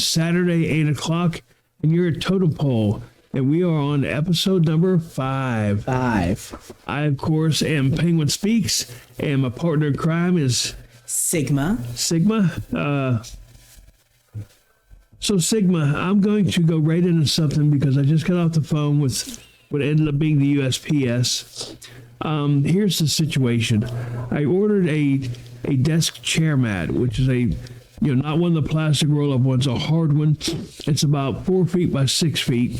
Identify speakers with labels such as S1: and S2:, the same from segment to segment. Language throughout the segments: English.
S1: is Saturday, 8 o'clock, and you're at Totem Pole, and we are on episode number 5. I, of course, am Penguin Speaks, and my partner in crime is...
S2: Sigma.
S1: So, Sigma, I'm going to go right into something because I just got off the phone with what ended up being the USPS. Here's the situation. I ordered a desk chair mat, which is not one of the plastic roll-up ones, a hard one. It's about 4 feet by 6 feet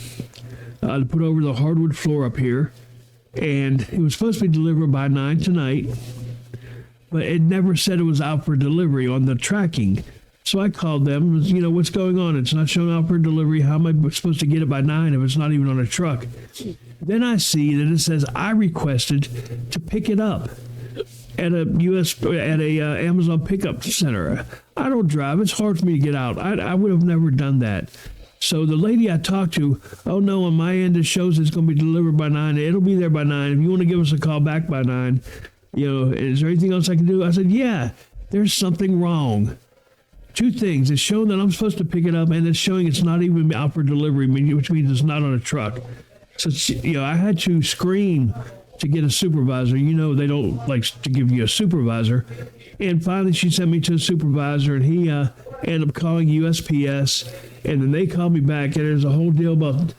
S1: to put over the hardwood floor up here. And it was supposed to be delivered by 9 tonight, but it never said it was out for delivery on the tracking. So I called them, what's going on? It's not showing out for delivery. How am I supposed to get it by 9 if it's not even on a truck? Then I see that it says I requested to pick it up at a Amazon pickup center. I don't drive. It's hard for me to get out. I would have never done that. So the lady I talked to, oh no, on my end it shows it's going to be delivered by 9. It'll be there by 9. If you want to give us a call back by 9, is there anything else I can do? I said, yeah, there's something wrong. 2 things. It's showing that I'm supposed to pick it up, and it's showing it's not even out for delivery, which means it's not on a truck. So, I had to scream to get a supervisor. They don't like to give you a supervisor. And finally, she sent me to a supervisor, and he ended up calling USPS. And then they called me back, and there's a whole deal about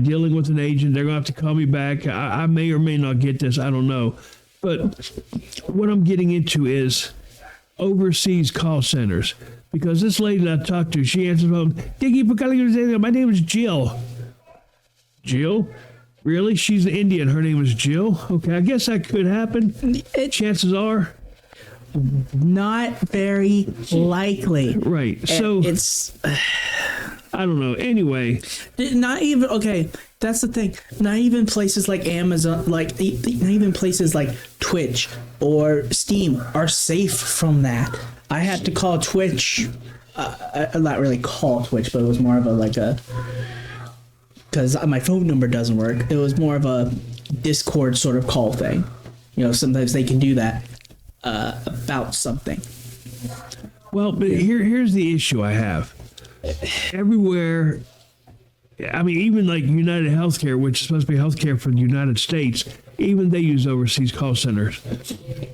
S1: dealing with an agent. They're going to have to call me back. I may or may not get this. I don't know. But what I'm getting into is overseas call centers. Because this lady that I talked to, she answered the phone, thank you for calling. My name is Jill. Jill? Really? She's an Indian. Her name is Jill? Okay, I guess that could happen. Chances are.
S2: Not very likely.
S1: Right. So
S2: it's...
S1: I don't know. Anyway.
S2: Not even... Okay, that's the thing. Not even places like Amazon, not even places like Twitch or Steam are safe from that. I had to call Twitch, not really call Twitch, but it was more of because my phone number doesn't work. It was more of a Discord sort of call thing. Sometimes they can do that about something.
S1: Well, but here's the issue I have. Everywhere, even like United Healthcare, which is supposed to be healthcare for the United States, even they use overseas call centers.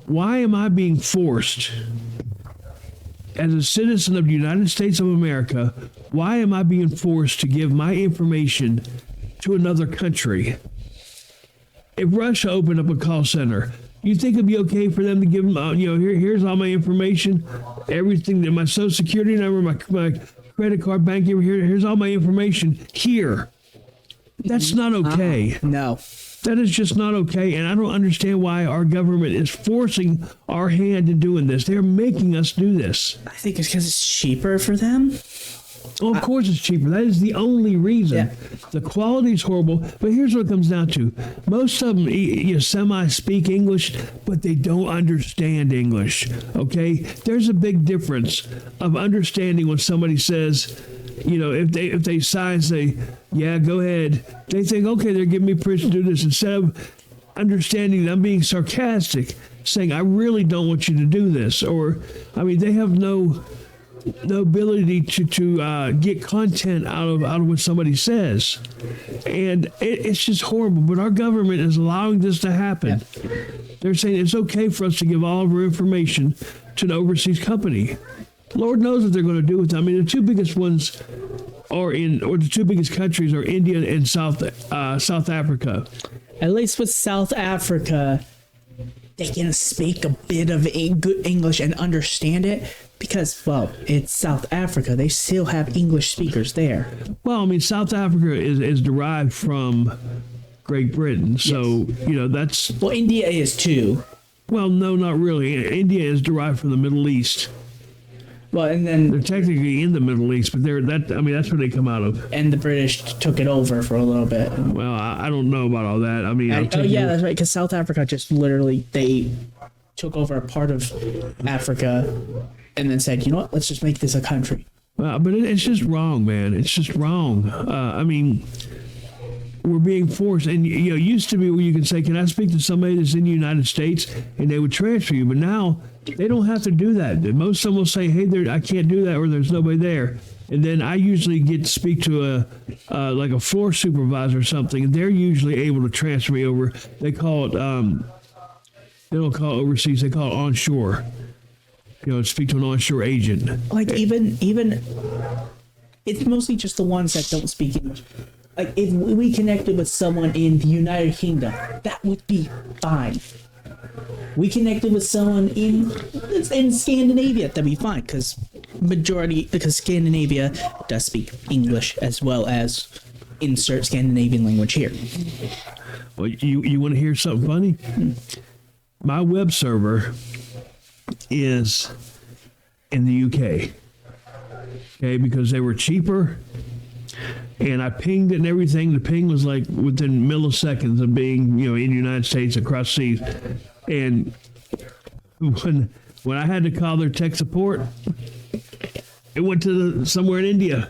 S1: Why am I being forced... As a citizen of the United States of America, why am I being forced to give my information to another country? If Russia opened up a call center, you think it'd be okay for them to give them, here's all my information, everything, my social security number, my credit card, banking, here's all my information here. That's not okay.
S2: No.
S1: That is just not okay, and I don't understand why our government is forcing our hand in doing this. They're making us do this.
S2: I think it's because it's cheaper for them.
S1: Oh, of course it's cheaper. That is the only reason. Yeah. The quality is horrible, but here's what it comes down to. Most of them semi-speak English, but they don't understand English, okay? There's a big difference of understanding when somebody says... if they sign and say, yeah, go ahead, they think, okay, they're giving me permission to do this, instead of understanding that I'm being sarcastic, saying, I really don't want you to do this. Or, they have no ability to get content out of what somebody says. And it's just horrible. But our government is allowing this to happen. Yeah. They're saying it's okay for us to give all of our information to an overseas company. Lord knows what they're going to do with it. The 2 biggest ones the 2 biggest countries are India and South Africa.
S2: At least with South Africa, they can speak a bit of good English and understand it because, it's South Africa. They still have English speakers there.
S1: Well, South Africa is derived from Great Britain, so,
S2: yes.
S1: That's...
S2: Well, India is too.
S1: Well, no, not really. India is derived from the Middle East.
S2: Well, and then
S1: they're technically in the Middle East, but that's where they come out of.
S2: And the British took it over for a little bit.
S1: Well, I don't know about all that.
S2: That's right. Because South Africa just literally they took over a part of Africa, and then said, let's just make this a country.
S1: But it's just wrong, man. It's just wrong. We're being forced, and used to be where you can say, can I speak to somebody that's in the United States, and they would transfer you, but now they don't have to do that. Most of them will say, hey, I can't do that, or there's nobody there. and then I usually get to speak to a like a floor supervisor or something, and they're usually able to transfer me over. They call it they don't call it overseas; they call it onshore. Speak to an onshore agent.
S2: Like even it's mostly just the ones that don't speak English. Like if we connected with someone in the United Kingdom, that would be fine. We connected with someone in Scandinavia, that'd be fine because Scandinavia does speak English as well as insert Scandinavian language here.
S1: Well, you want to hear something funny? My web server is in the UK, okay, because they were cheaper, and I pinged it and everything. The ping was like within milliseconds of being, in the United States across seas. And when I had to call their tech support, it went to somewhere in India.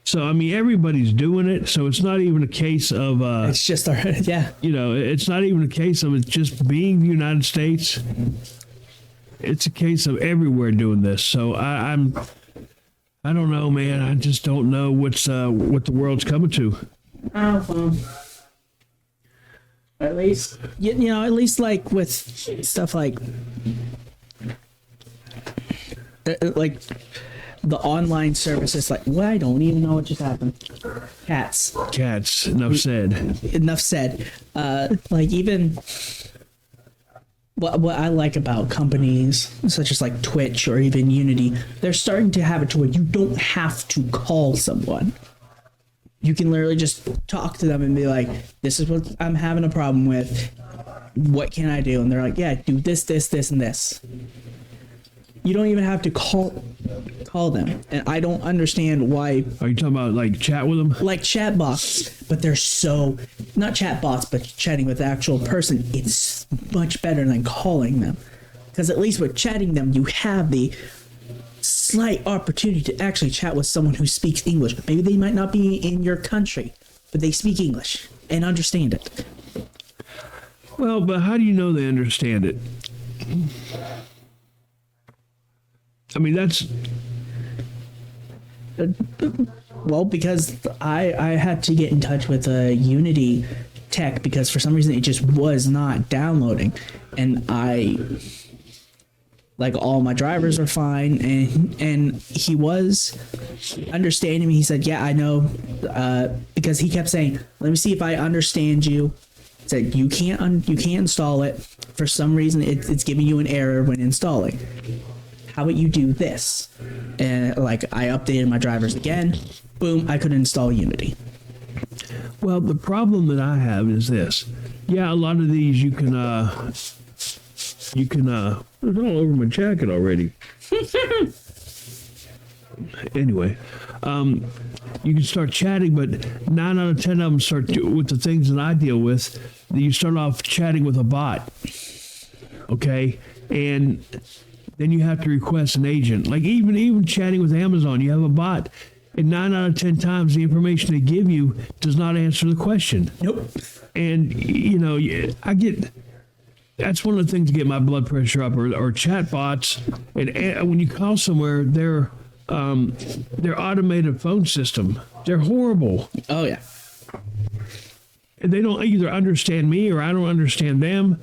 S1: So I mean, everybody's doing it. So it's not even a case of
S2: it's just yeah.
S1: It's not even a case of it just being the United States. It's a case of everywhere doing this. So I don't know, man. I just don't know what the world's coming to.
S2: Oh well. At least, at least like with stuff like the online services, like, well, I don't even know what just happened. Cats.
S1: Enough said.
S2: Like even what I like about companies such as like Twitch or even Unity, they're starting to have it to where you don't have to call someone. You can literally just talk to them and be like, this is what I'm having a problem with. What can I do? And they're like, yeah, do this, this, this, and this. You don't even have to call them. And I don't understand why.
S1: Are you talking about like chat with them?
S2: Like chat bots, but they're not chat bots, but chatting with the actual person. It's much better than calling them. Because at least with chatting them, you have the slight opportunity to actually chat with someone who speaks English. Maybe they might not be in your country, but they speak English and understand it.
S1: Well, but how do you know they understand it? I mean, that's...
S2: Well, because I had to get in touch with Unity Tech because for some reason it just was not downloading. And all my drivers were fine, and he was understanding me. He said, yeah, I know, because he kept saying, let me see if I understand you. He said, you can't install it. For some reason, it's giving you an error when installing. How about you do this? And I updated my drivers again. Boom, I could install Unity.
S1: Well, the problem that I have is this. Yeah, a lot of these you can it's all over my jacket already. Anyway, you can start chatting, but 9 out of 10 of them start with the things that I deal with. You start off chatting with a bot, okay, and then you have to request an agent. Like even chatting with Amazon, you have a bot, and 9 out of 10 times the information they give you does not answer the question.
S2: Nope.
S1: And I get. That's one of the things to get my blood pressure up, or chat bots. And when you call somewhere, their automated phone system, they're horrible.
S2: Oh yeah.
S1: And they don't either understand me or I don't understand them.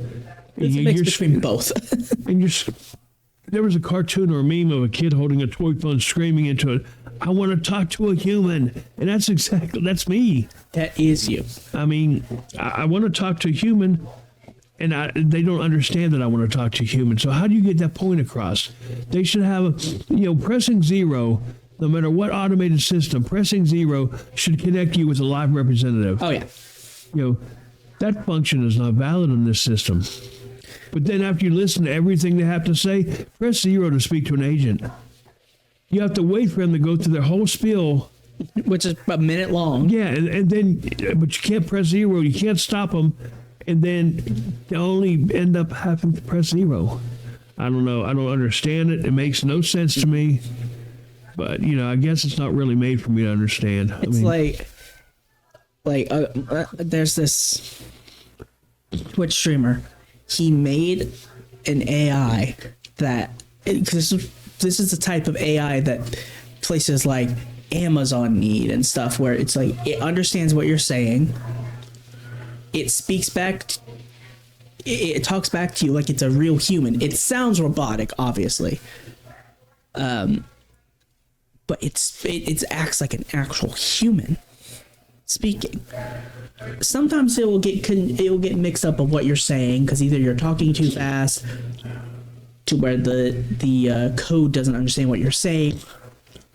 S2: It's a mix between both.
S1: And there was a cartoon or a meme of a kid holding a toy phone screaming into it, I want to talk to a human. And that's me.
S2: That is you.
S1: I mean, I want to talk to a human. And they don't understand that I want to talk to a human. So how do you get that point across? They should have, pressing 0, no matter what automated system, pressing 0 should connect you with a live representative.
S2: Oh, yeah.
S1: That function is not valid in this system. But then after you listen to everything they have to say, press 0 to speak to an agent. You have to wait for them to go through their whole spiel.
S2: Which is a minute long.
S1: Yeah, and then, but you can't press 0. You can't stop them. And then you only end up having to press 0. I don't know. I don't understand it. It makes no sense to me. But, I guess it's not really made for me to understand.
S2: It's there's this Twitch streamer. He made an AI that, because this is the type of AI that places like Amazon need and stuff, where it's like it understands what you're saying. It speaks back. It talks back to you like it's a real human. It sounds robotic, obviously, but it acts like an actual human speaking. Sometimes it will get mixed up of what you're saying, because either you're talking too fast to where the code doesn't understand what you're saying.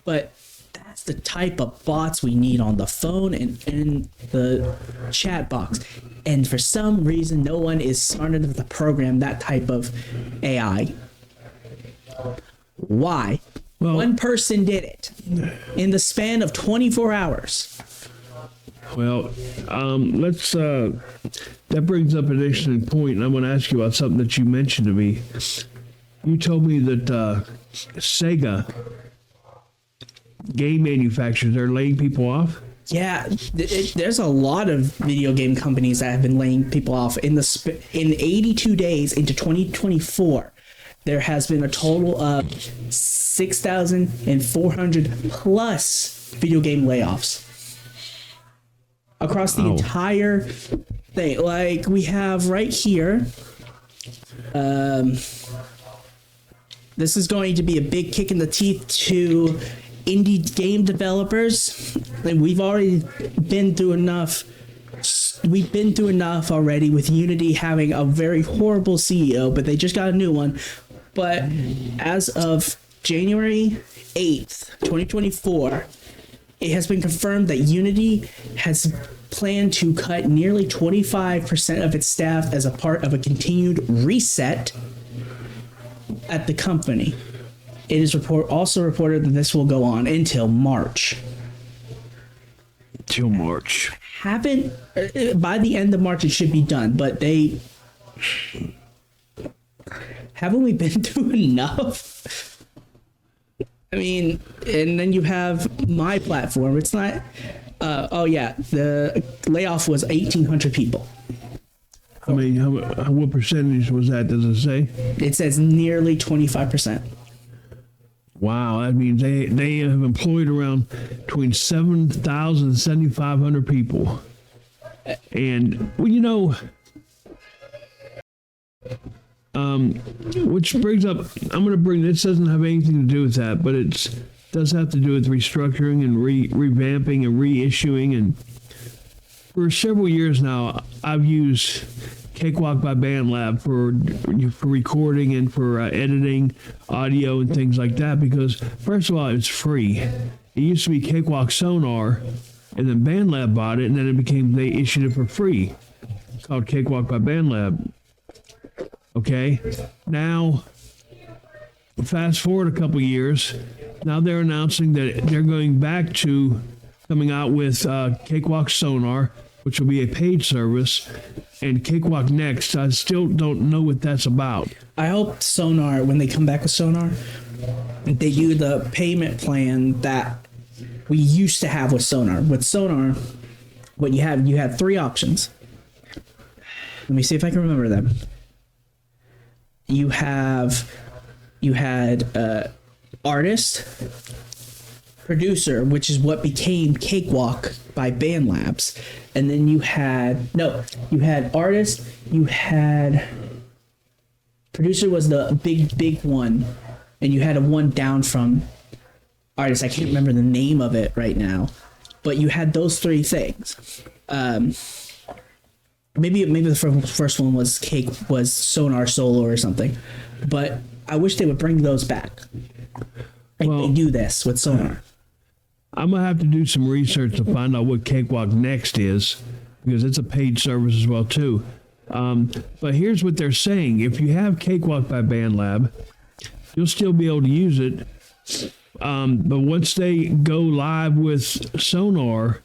S2: But that's the type of bots we need on the phone and in the chat box. And for some reason, no one is smart enough to program that type of AI. Why?
S1: Well,
S2: one person did it in the span of 24 hours.
S1: Well, let's. That brings up an interesting point, and I want to ask you about something that you mentioned to me. You told me that Sega game manufacturers are laying people off.
S2: Yeah, there's a lot of video game companies that have been laying people off in 82 days into 2024. There has been a total of 6,400 plus video game layoffs across the entire thing. Like we have right here. This is going to be a big kick in the teeth to indie game developers. And we've already been through enough. We've been through enough already with Unity having a very horrible CEO, but they just got a new one. But as of January 8th, 2024, it has been confirmed that Unity has planned to cut nearly 25% of its staff as a part of a continued reset at the company. It is also reported that this will go on until March.
S1: Till March.
S2: By the end of March, it should be done, but haven't we been through enough? I mean, and then you have my platform. It's not. The layoff was 1,800 people.
S1: I mean, what percentage was that? Does it say?
S2: It says nearly 25%.
S1: Wow, that means they have employed around between 7,000 and 7,500 people. And, well, which brings up, this doesn't have anything to do with that, but it does have to do with restructuring and revamping and reissuing. And for several years now, I've used Cakewalk by BandLab for recording and for editing audio and things like that, because first of all, it's free. It used to be Cakewalk Sonar, and then BandLab bought it, and then they issued it for free. It's called Cakewalk by BandLab. Okay, now fast forward a couple years, now they're announcing that they're going back to coming out with Cakewalk Sonar, which will be a paid service, and Cakewalk Next. I still don't know what that's about.
S2: I hope Sonar, when they come back with Sonar, they do the payment plan that we used to have with Sonar. With Sonar, what you had three options. Let me see if I can remember them. You had artist, producer, which is what became Cakewalk by BandLabs, and then you had artist, you had producer was the big one, and you had a one down from artist. I can't remember the name of it right now, but you had those three things. Maybe the first one was Sonar Solo or something, but I wish they would bring those back. They do this with Sonar.
S1: I'm gonna have to do some research to find out what Cakewalk Next is, because it's a paid service as well too. But here's what they're saying: if you have Cakewalk by BandLab, you'll still be able to use it. But once they go live with Sonar,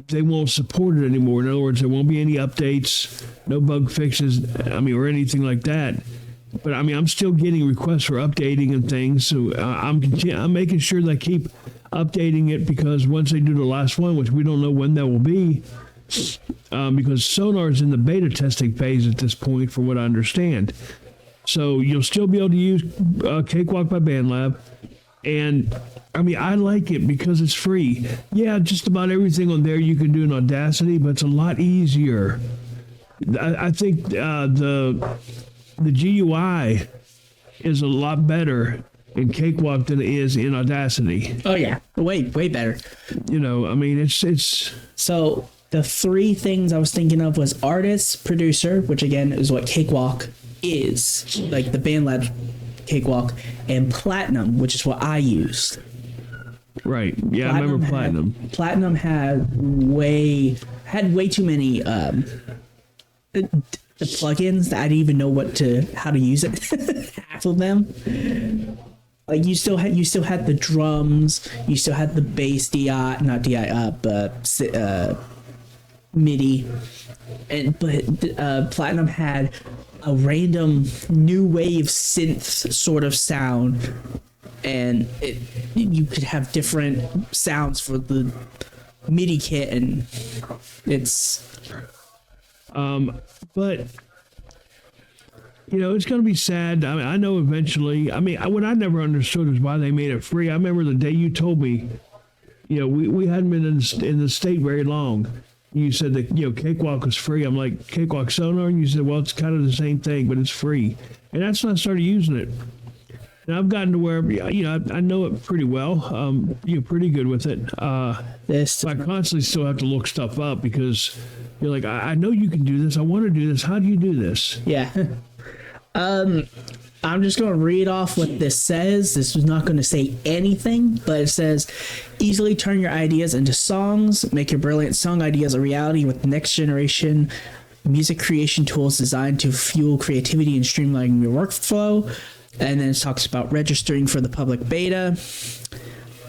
S1: they won't support it anymore. In other words, there won't be any updates, no bug fixes, or anything like that. But I'm still getting requests for updating and things, so I'm making sure that I keep updating it, because once they do the last one, which we don't know when that will be, because Sonar is in the beta testing phase at this point, from what I understand. So you'll still be able to use Cakewalk by BandLab, And I mean, I like it because it's free. Yeah, just about everything on there you can do in Audacity, but it's a lot easier. I think the GUI is a lot better in Cakewalk than it is in Audacity.
S2: Oh yeah, way better.
S1: You know, I mean, it's
S2: So the three things I was thinking of was artist, producer, which again is what Cakewalk is, like the BandLab Cakewalk, and Platinum, which is what I used.
S1: right. Yeah, I remember Platinum.
S2: Platinum had way too many the plugins that I didn't even know how to use it. Half of them. Like you still had the drums, you still had the bass DI, not DI, but MIDI, but Platinum had a random new wave synth sort of sound, and you could have different sounds for the MIDI kit, and it's.
S1: But you know, it's going to be sad. I mean, I know eventually. I mean, what I never understood is why they made it free. I remember the day you told me, you know, we hadn't been in the state very long. You said that, you know, Cakewalk was free. I'm like, Cakewalk Sonar? And you said, well, it's kind of the same thing, but it's free. And that's when I started using it. And I've gotten to where, you know, I know it pretty well. You're pretty good with it. So I constantly still have to look stuff up because you're like, I know you can do this. I want to do this. How do you do this?
S2: Yeah. I'm just going to read off what this says. This is not going to say anything, but it says, easily turn your ideas into songs, make your brilliant song ideas a reality with next generation music creation tools designed to fuel creativity and streamline your workflow. And then it talks about registering for the public beta.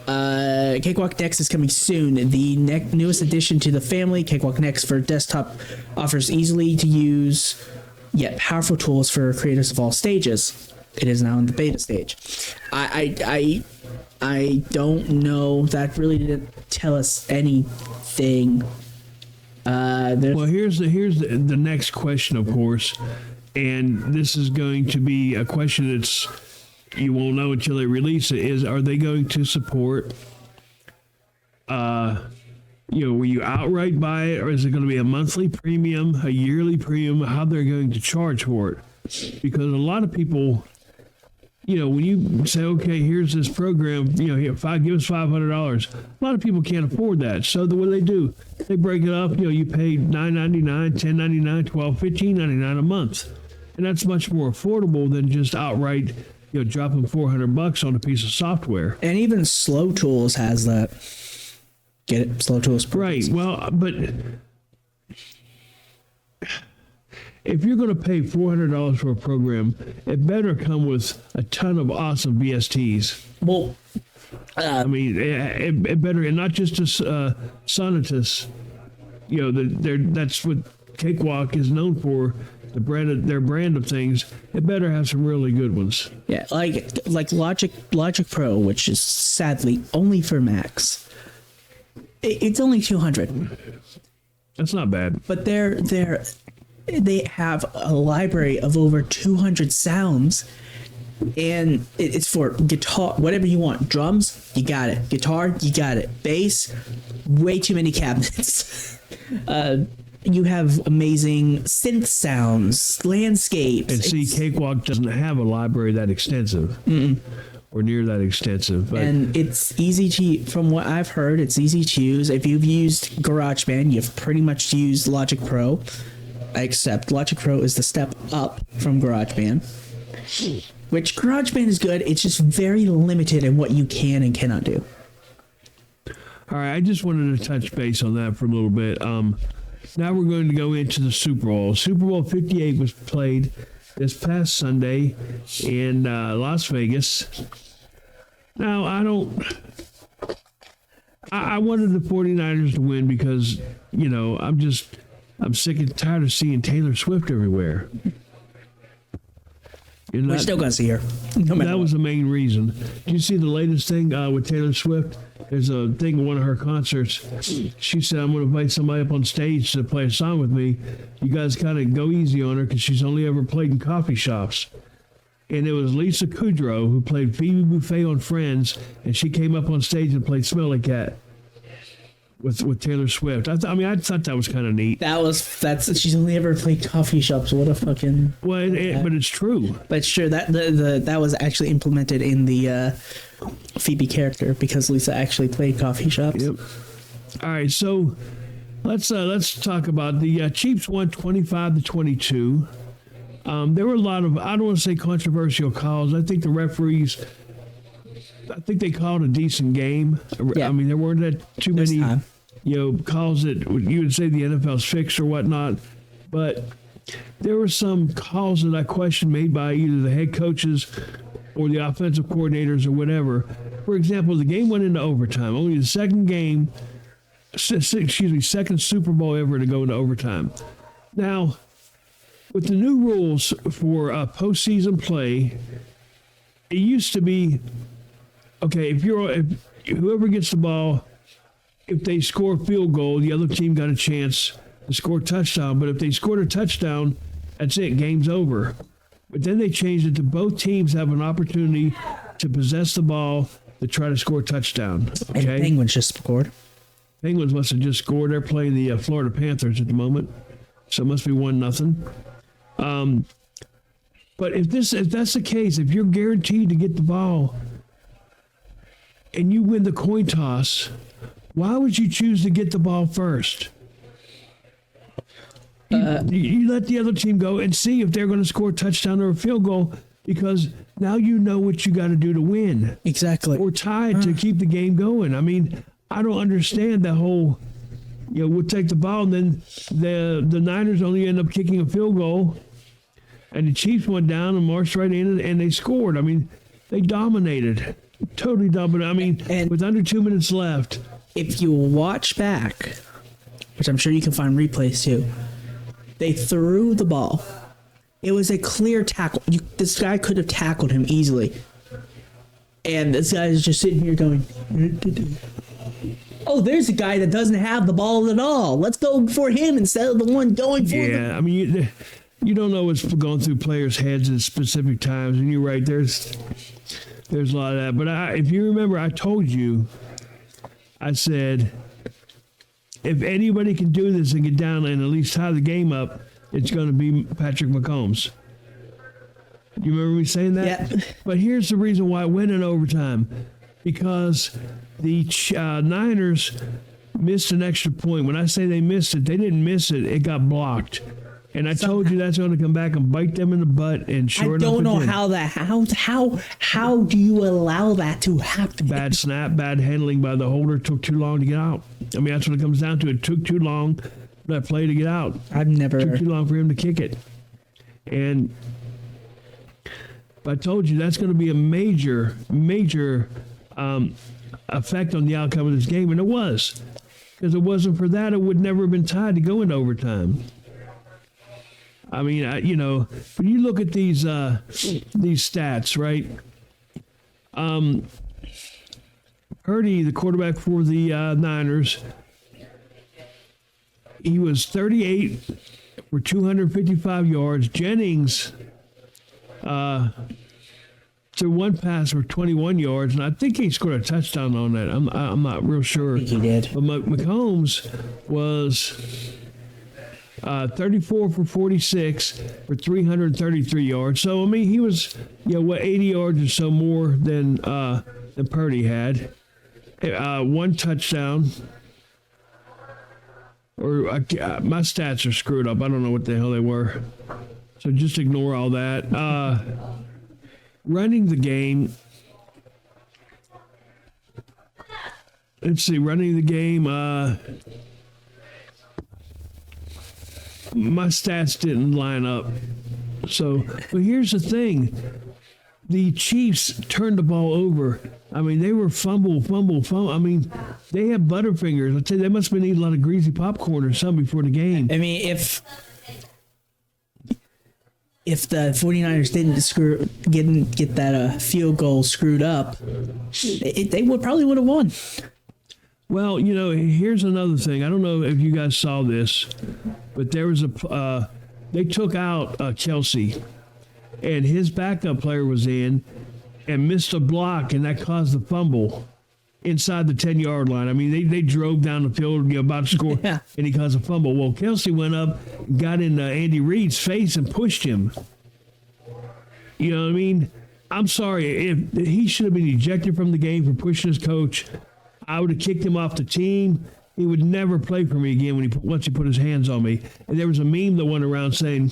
S2: Cakewalk Next is coming soon. The newest addition to the family, Cakewalk Next for desktop, offers easily to use yet powerful tools for creators of all stages. It is now in the beta stage. I don't know. That really didn't tell us anything.
S1: Well, here's the next question, of course, and this is going to be a question that's you won't know until they release it. Is are they going to support? You know, will you outright buy it, or is it going to be a monthly premium, a yearly premium? How they're going to charge for it? Because a lot of people, you know, when you say, okay, here's this program, you know, here, give us $500. A lot of people can't afford that. So what do? They break it up. You know, you pay $9.99, $10.99, $12, $15.99 a month, and that's much more affordable than just outright, you know, dropping $400 on a piece of software.
S2: And even Slow Tools has that. Get it? Slow Tools.
S1: Right. Well, but if you're going to pay $400 for a program, it better come with a ton of awesome VSTs.
S2: Well,
S1: I mean, it better, and not just a Sonatus. You know, that's what Cakewalk is known for. Their brand of things. It better have some really good ones.
S2: yeah, like Logic Pro, which is sadly only for Macs. It's only $200.
S1: That's not bad.
S2: But they have a library of over 200 sounds, and it's for guitar, whatever you want. Drums, you got it. Guitar, you got it. Bass, way too many cabinets. You have amazing synth sounds, landscapes.
S1: And see, Cakewalk doesn't have a library that extensive. Or near that extensive. But
S2: and it's easy to, from what I've heard, it's easy to use. If you've used GarageBand, you've pretty much used Logic Pro, except Logic Pro is the step up from GarageBand. Which GarageBand is good, it's just very limited in what you can and cannot do.
S1: all right, I just wanted to touch base on that for a little bit. Now we're going to go into the Super Bowl. Super Bowl 58 was played this past Sunday in Las Vegas. Now, I wanted the 49ers to win because, you know, I'm sick and tired of seeing Taylor Swift everywhere.
S2: We're still going to see her. No matter
S1: that was the main reason. Did you see the latest thing with Taylor Swift? There's a thing at one of her concerts. She said, I'm going to invite somebody up on stage to play a song with me. You guys kind of go easy on her because she's only ever played in coffee shops. and it was Lisa Kudrow who played Phoebe Buffay on Friends, and she came up on stage and played Smelly Cat with Taylor Swift. I thought that was kind of neat.
S2: That's she's only ever played coffee shops. What a fucking
S1: but it's true.
S2: But sure, that was actually implemented in the Phoebe character because Lisa actually played coffee shops.
S1: Yep. All right, so let's talk about the Chiefs won 25-22. There were a lot of, I don't want to say controversial calls. I think the referees, I think they called a decent game.
S2: Yeah.
S1: I mean, there weren't too many,
S2: time.
S1: calls that you would say the NFL's fixed or whatnot. But there were some calls that I questioned made by either the head coaches or the offensive coordinators or whatever. For example, the game went into overtime. Only the second Super Bowl ever to go into overtime. Now, with the new rules for postseason play, it used to be, okay, if whoever gets the ball, if they score a field goal, the other team got a chance to score a touchdown. But if they scored a touchdown, that's it, game's over. But then they changed it to both teams have an opportunity to possess the ball to try to score a touchdown. Okay?
S2: And Penguins just scored.
S1: Penguins must have just scored. They're playing the Florida Panthers at the moment, so it must be 1-0. But if that's the case, if you're guaranteed to get the ball and you win the coin toss, why would you choose to get the ball first? You let the other team go and see if they're going to score a touchdown or a field goal, because now you know what you got to do to win.
S2: Exactly.
S1: Or tie to keep the game going. I mean, I don't understand the whole, we'll take the ball and then the Niners only end up kicking a field goal and the Chiefs went down and marched right in and they scored. I mean, they dominated. Totally dominated. I mean,
S2: and
S1: with under 2 minutes left.
S2: If you watch back, which I'm sure you can find replays too, they threw the ball. It was a clear tackle. This guy could have tackled him easily. And this guy is just sitting here going, oh, there's a guy that doesn't have the ball at all. Let's go for him instead of the one going for him.
S1: Yeah, I mean, you don't know what's going through players' heads at specific times. And you're right, there's a lot of that. But if you remember, I told you, I said, if anybody can do this and get down and at least tie the game up, it's going to be Patrick Mahomes. Do you remember me saying that?
S2: Yeah.
S1: But here's the reason why it went in overtime. Because the Niners missed an extra point. When I say they missed it, they didn't miss it. It got blocked. And I told you that's going to come back and bite them in the butt. And sure enough,
S2: I don't know
S1: did.
S2: how do you allow that to happen?
S1: Bad snap, bad handling by the holder, took too long to get out. I mean, that's what it comes down to. It took too long for that play to get out. It took too long for him to kick it. And I told you that's going to be a major effect on the outcome of this game, and it was. Because it wasn't for that, it would never have been tied to go into overtime. I mean, when you look at these stats, right? Purdy, the quarterback for the Niners, he was 38 for 255 yards. Jennings threw one pass for 21 yards, and I think he scored a touchdown on that. I'm not real sure.
S2: I think he did.
S1: But Mahomes was 34 for 46 for 333 yards. So, I mean, he was, 80 yards or so more than Purdy had. One touchdown. Or my stats are screwed up. I don't know what the hell they were. So just ignore all that. Running the game. Let's see, running the game. My stats didn't line up. So, but here's the thing. The Chiefs turned the ball over. I mean, they were fumble. I mean, they had Butterfingers. I tell you, they must have been eating a lot of greasy popcorn or something before the game.
S2: I mean, if the 49ers didn't get that field goal screwed up, they would have won.
S1: Well, here's another thing. I don't know if you guys saw this, but there was they took out Kelsey. and his backup player was in and missed a block, and that caused the fumble inside the 10-yard line. I mean, they drove down the field, about to score,
S2: Yeah.
S1: and he caused a fumble. Well, Kelsey went up, got in Andy Reid's face and pushed him. You know what I mean? I'm sorry. If he should have been ejected from the game for pushing his coach, I would have kicked him off the team. He would never play for me again once he put his hands on me. And there was a meme that went around saying,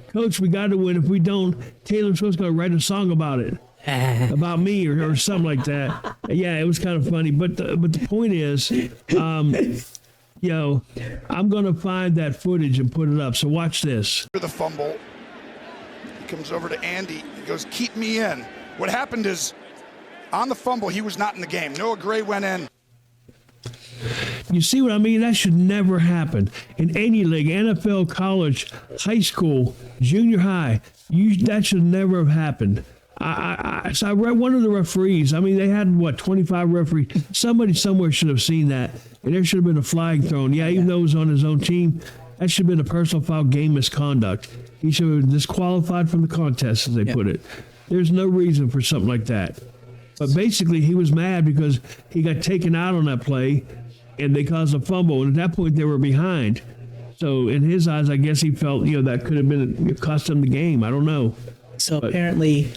S1: "Coach, we got to win. If we don't, Taylor Swift's going to write a song about it, about me or something like that." Yeah, it was kind of funny. But the point is, I'm going to find that footage and put it up. So watch this.
S3: The fumble. He comes over to Andy. He goes, "Keep me in." What happened is, on the fumble, he was not in the game. Noah Gray went in.
S1: You see what I mean? That should never happen in any league, NFL, college, high school, junior high. That should never have happened. So I read one of the referees. I mean, they had 25 referees. Somebody somewhere should have seen that, and there should have been a flag thrown. Yeah, even though it was on his own team, that should have been a personal foul, game misconduct. He should have been disqualified from the contest, as they put it. There's no reason for something like that. But basically, he was mad because he got taken out on that play, and they caused a fumble. And at that point, they were behind. So in his eyes, I guess he felt, that could have been cost him the game. I don't know.
S2: So apparently,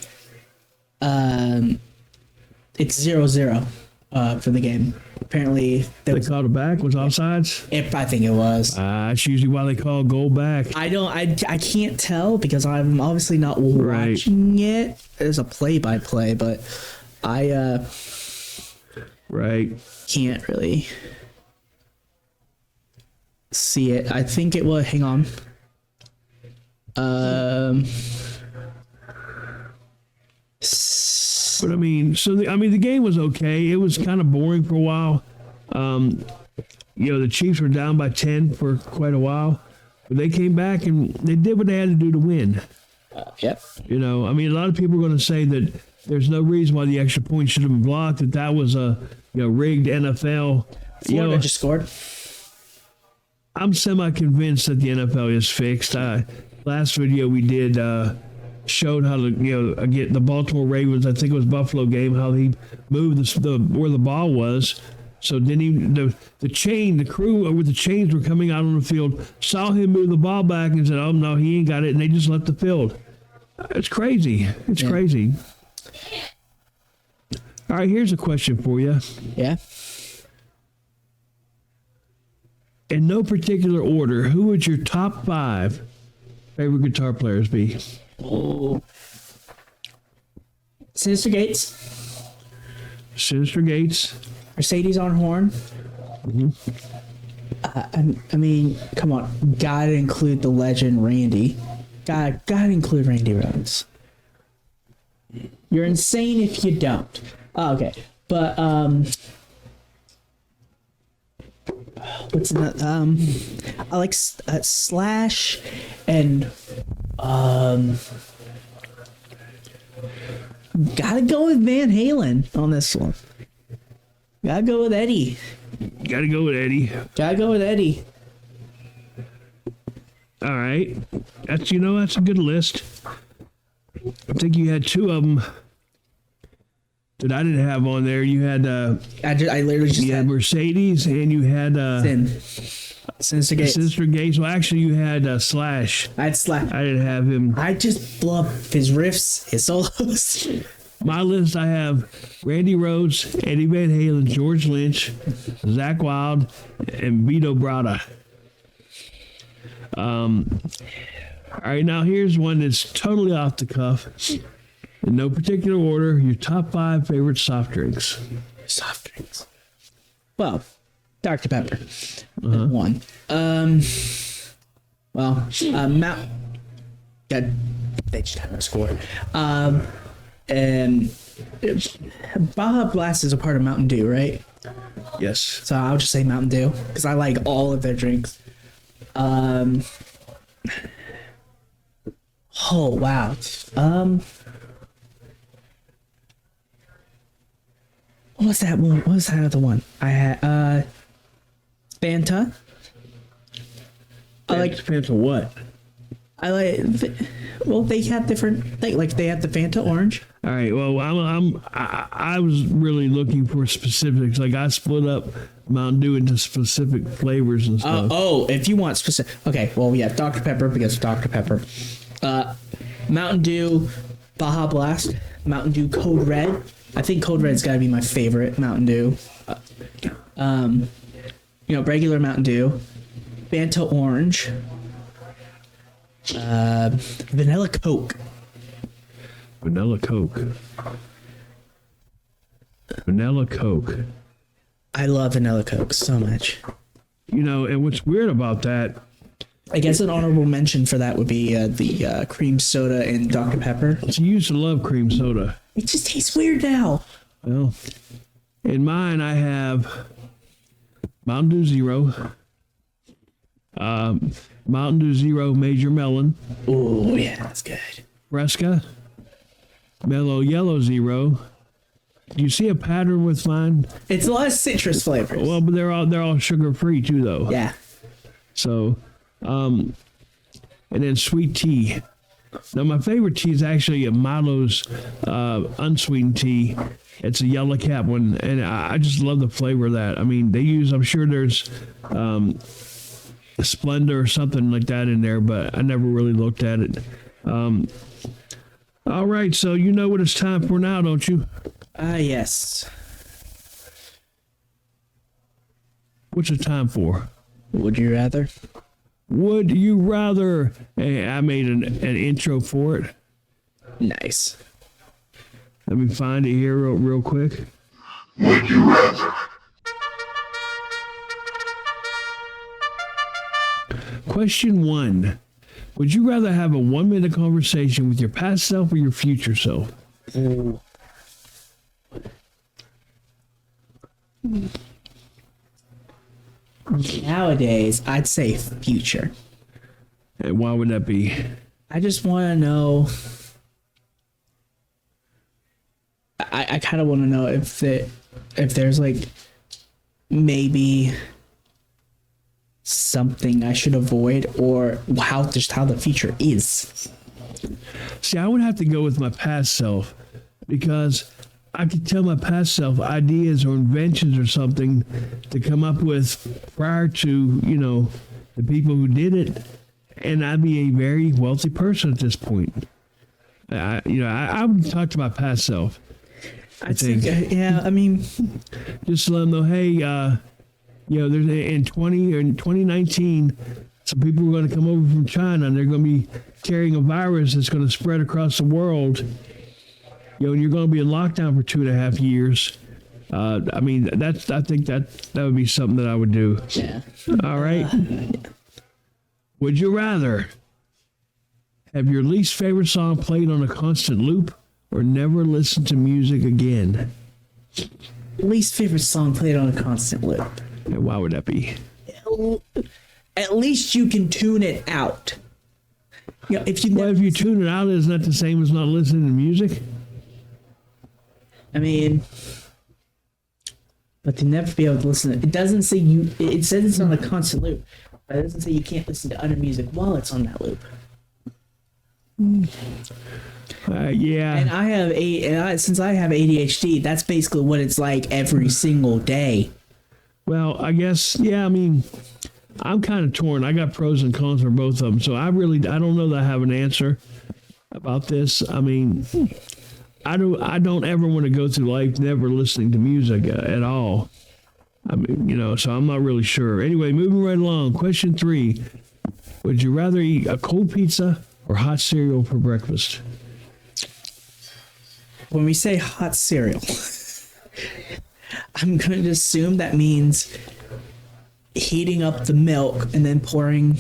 S2: it's 0-0 for the game. Apparently,
S1: They called it back. Was offsides?
S2: I think it was.
S1: That's usually why they call goal back.
S2: I can't tell because I'm obviously not watching it. There's a play-by-play, but I can't really see it. I think it was. Hang on.
S1: But I mean, the game was okay. It was kind of boring for a while. The Chiefs were down by 10 for quite a while, but they came back and they did what they had to do to win.
S2: Yep.
S1: A lot of people are going to say that there's no reason why the extra point should have been blocked. That was a rigged NFL.
S2: Florida just scored.
S1: I'm semi-convinced that the NFL is fixed. Last video we did showed how get the Baltimore Ravens, I think it was Buffalo game, how he moved where the ball was. So then the crew with the chains were coming out on the field, saw him move the ball back and said, "Oh no, he ain't got it," and they just left the field. It's crazy. It's crazy. All right, here's a question for you.
S2: Yeah.
S1: In no particular order, who would your top 5 favorite guitar players be?
S2: Oh. Sinister Gates.
S1: Sinister Gates.
S2: Mercedes on horn.
S1: Mm-hmm.
S2: I mean, come on. Gotta include the legend Randy. Gotta include Randy Rhoads. You're insane if you don't. Oh, okay. But, what's that? I like Slash and, gotta go with Van Halen on this one. Gotta go with Eddie.
S1: Gotta go with Eddie. All right. That's a good list. I think you had 2 of them that I didn't have on there. You had
S2: I literally just
S1: had Mercedes, and you had
S2: Sinister Gates.
S1: Sinister Gates. Well, actually, you had Slash.
S2: I had Slash.
S1: I didn't have him.
S2: I just love his riffs, his solos.
S1: My list, I have Randy Rhoads, Eddie Van Halen, George Lynch, Zakk Wylde, and Vito Bratta. All right, now here's one that's totally off the cuff. In no particular order, your top 5 favorite soft drinks.
S2: Soft drinks. Well, Dr. Pepper. One. Mount. They just haven't scored. And Baja Blast is a part of Mountain Dew, right?
S1: Yes.
S2: So I'll just say Mountain Dew because I like all of their drinks. Oh wow. What was that one? What was that other one? I had Fanta.
S1: I like Fanta what?
S2: I like. Well, they have different things. Like they have the Fanta Orange.
S1: All right. Well, I was really looking for specifics. Like I split up Mountain Dew into specific flavors and stuff.
S2: If you want specific. Okay. Well, we have Dr. Pepper because of Dr. Pepper. Mountain Dew, Baja Blast, Mountain Dew Code Red. I think Code Red's got to be my favorite Mountain Dew. Regular Mountain Dew, Fanta Orange, Vanilla Coke.
S1: Vanilla Coke. Vanilla Coke.
S2: I love Vanilla Coke so much.
S1: And what's weird about that,
S2: I guess an honorable mention for that would be the cream soda and Dr. Pepper.
S1: you used to love cream soda.
S2: It just tastes weird now.
S1: Well, in mine, I have Mountain Dew Zero, Mountain Dew Zero Major Melon,
S2: Oh, yeah, that's good.
S1: Fresca, Mellow Yellow Zero. Do you see a pattern with mine?
S2: It's a lot of citrus flavors.
S1: Well, but they're all sugar free too, though.
S2: Yeah.
S1: So, and then sweet tea. Now, my favorite tea is actually a Milo's unsweetened tea. It's a yellow cap one, and I just love the flavor of that. I mean, I'm sure there's a Splendor or something like that in there, but I never really looked at it. All right, so you know what it's time for now, don't you?
S2: Yes.
S1: What's it time for?
S2: Would you rather?
S1: Would you rather? Hey, I made an intro for it.
S2: Nice.
S1: Let me find it here real quick.
S4: Would you rather?
S1: Question 1. Would you rather have a 1-minute conversation with your past self or your future self?
S2: Ooh. Nowadays, I'd say future.
S1: And why would that be?
S2: I just want to know. I kind of want to know if there's like maybe something I should avoid, or how the future is.
S1: See, I would have to go with my past self because I could tell my past self ideas or inventions or something to come up with prior to, the people who did it. And I'd be a very wealthy person at this point. I would talk to my past self. I think.
S2: Yeah, I mean,
S1: just to let them know, hey, there's in 2019, some people are going to come over from China and they're going to be carrying a virus that's going to spread across the world. And you're going to be in lockdown for 2.5 years. I think that would be something that I would do.
S2: Yeah.
S1: All right. Would you rather have your least favorite song played on a constant loop or never listen to music again?
S2: Least favorite song played on a constant loop.
S1: And why would that be?
S2: At least you can tune it out. If
S1: you tune it out, isn't that the same as not listening to music?
S2: I mean, but to never be able to listen. It doesn't say you. It says it's on a constant loop, but it doesn't say you can't listen to other music while it's on that loop.
S1: Yeah.
S2: And since I have ADHD, that's basically what it's like every single day.
S1: Well, I guess, yeah. I mean, I'm kind of torn. I got pros and cons for both of them, so I don't know that I have an answer about this. I mean, I don't ever want to go through life never listening to music at all. I mean, so I'm not really sure. Anyway, moving right along. Question 3. Would you rather eat a cold pizza or hot cereal for breakfast?
S2: When we say hot cereal, I'm going to assume that means heating up the milk and then pouring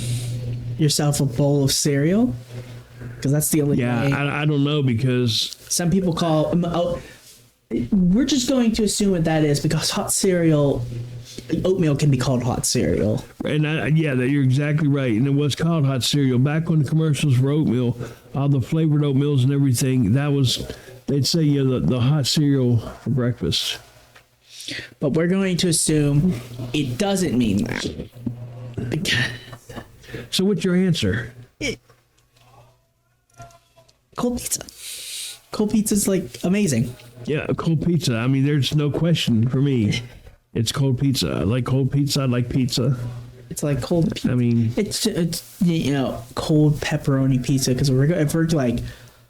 S2: yourself a bowl of cereal. Because that's the only way.
S1: I don't know, because
S2: some people we're just going to assume what that is, because hot cereal, oatmeal can be called hot cereal.
S1: And that you're exactly right. And it was called hot cereal. Back when the commercials for oatmeal, all the flavored oatmeals and everything, they'd say the hot cereal for breakfast.
S2: But we're going to assume it doesn't mean that.
S1: So what's your answer?
S2: Cold pizza. Cold pizza's like amazing.
S1: Yeah, cold pizza. I mean, there's no question for me. It's cold pizza. I like cold pizza. I like pizza.
S2: It's like cold pizza.
S1: I mean,
S2: it's cold pepperoni pizza because if we're like,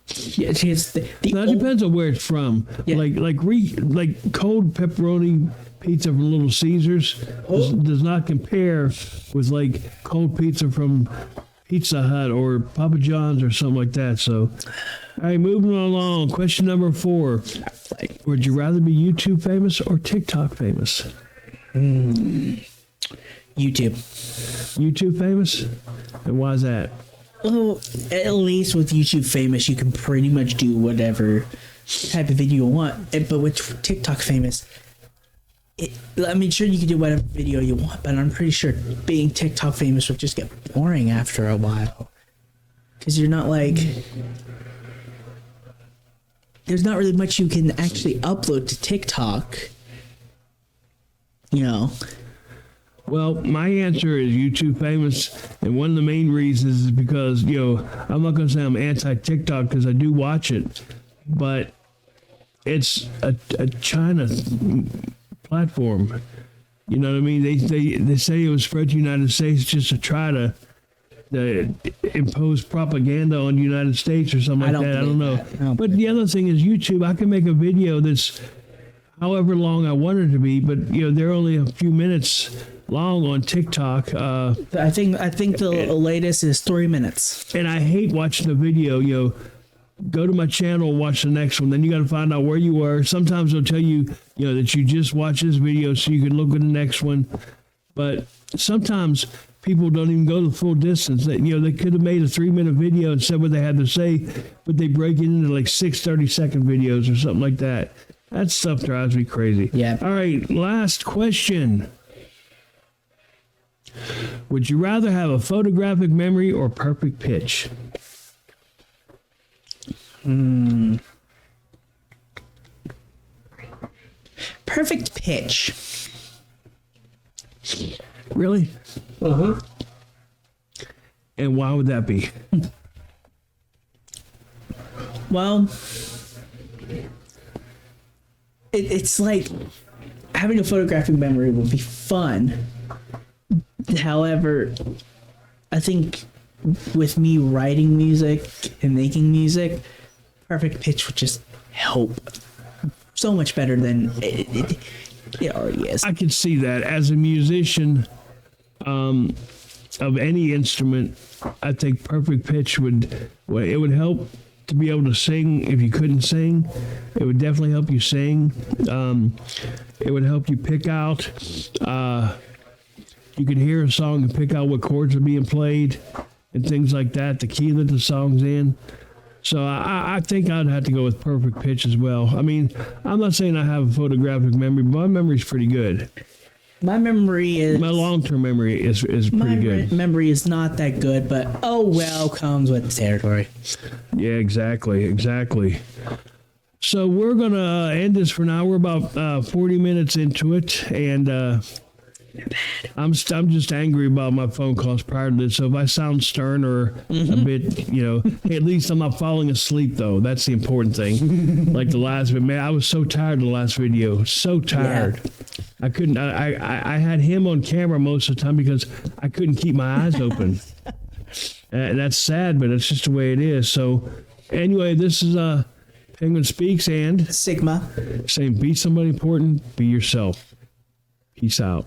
S2: yeah, it's the
S1: that depends on where it's from.
S2: Yeah.
S1: Like cold pepperoni pizza from Little Caesars does not compare with like cold pizza from Pizza Hut or Papa John's or something like that. So, all right, moving along. Question number 4. Would you rather be YouTube famous or TikTok famous?
S2: YouTube.
S1: YouTube famous? And why is that?
S2: Oh, at least with YouTube famous, you can pretty much do whatever type of video you want. But with TikTok famous, sure you can do whatever video you want, but I'm pretty sure being TikTok famous would just get boring after a while. Because you're not like... There's not really much you can actually upload to TikTok. You know?
S1: Well, my answer is YouTube famous, and one of the main reasons is because, I'm not going to say I'm anti-TikTok because I do watch it, but it's a China platform. You know what I mean? They say it was spread to the United States just to try to impose propaganda on the United States or something like that. I don't know. But the other thing is YouTube. I can make a video that's however long I want it to be, but they're only a few minutes long on TikTok.
S2: I think the latest is 3 minutes.
S1: And I hate watching the video. Go to my channel and watch the next one. Then you got to find out where you were. Sometimes they'll tell you, that you just watched this video so you can look at the next one. But sometimes people don't even go the full distance. They could have made a 3-minute video and said what they had to say, but they break it into like 6 30-second videos or something like that. That stuff drives me crazy.
S2: Yeah.
S1: All right, last question. Would you rather have a photographic memory or perfect pitch?
S2: Perfect pitch.
S1: Really? Uh-huh. And why would that be?
S2: Well, it's like having a photographic memory would be fun. However, I think with me writing music and making music, perfect pitch would just help so much better than it already is.
S1: I can see that. As a musician of any instrument, I think perfect pitch would help to be able to sing. If you couldn't sing, it would definitely help you sing. It would help you pick out. You could hear a song and pick out what chords are being played and things like that, the key that the song's in. So I think I'd have to go with perfect pitch as well. I mean, I'm not saying I have a photographic memory, but my memory's pretty good.
S2: My
S1: long-term memory is pretty good.
S2: My memory is not that good, but comes with the territory. Yeah,
S1: exactly. So we're going to end this for now. We're about 40 minutes into it, and I'm just angry about my phone calls prior to this. So if I sound stern or a bit, hey, at least I'm not falling asleep, though. That's the important thing. Like the last video. Man, I was so tired of the last video. So tired. Yeah. I couldn't. I had him on camera most of the time because I couldn't keep my eyes open. And that's sad, but it's just the way it is. So anyway, this is Penguin Speaks and
S2: Sigma
S1: saying be somebody important, be yourself. Peace out.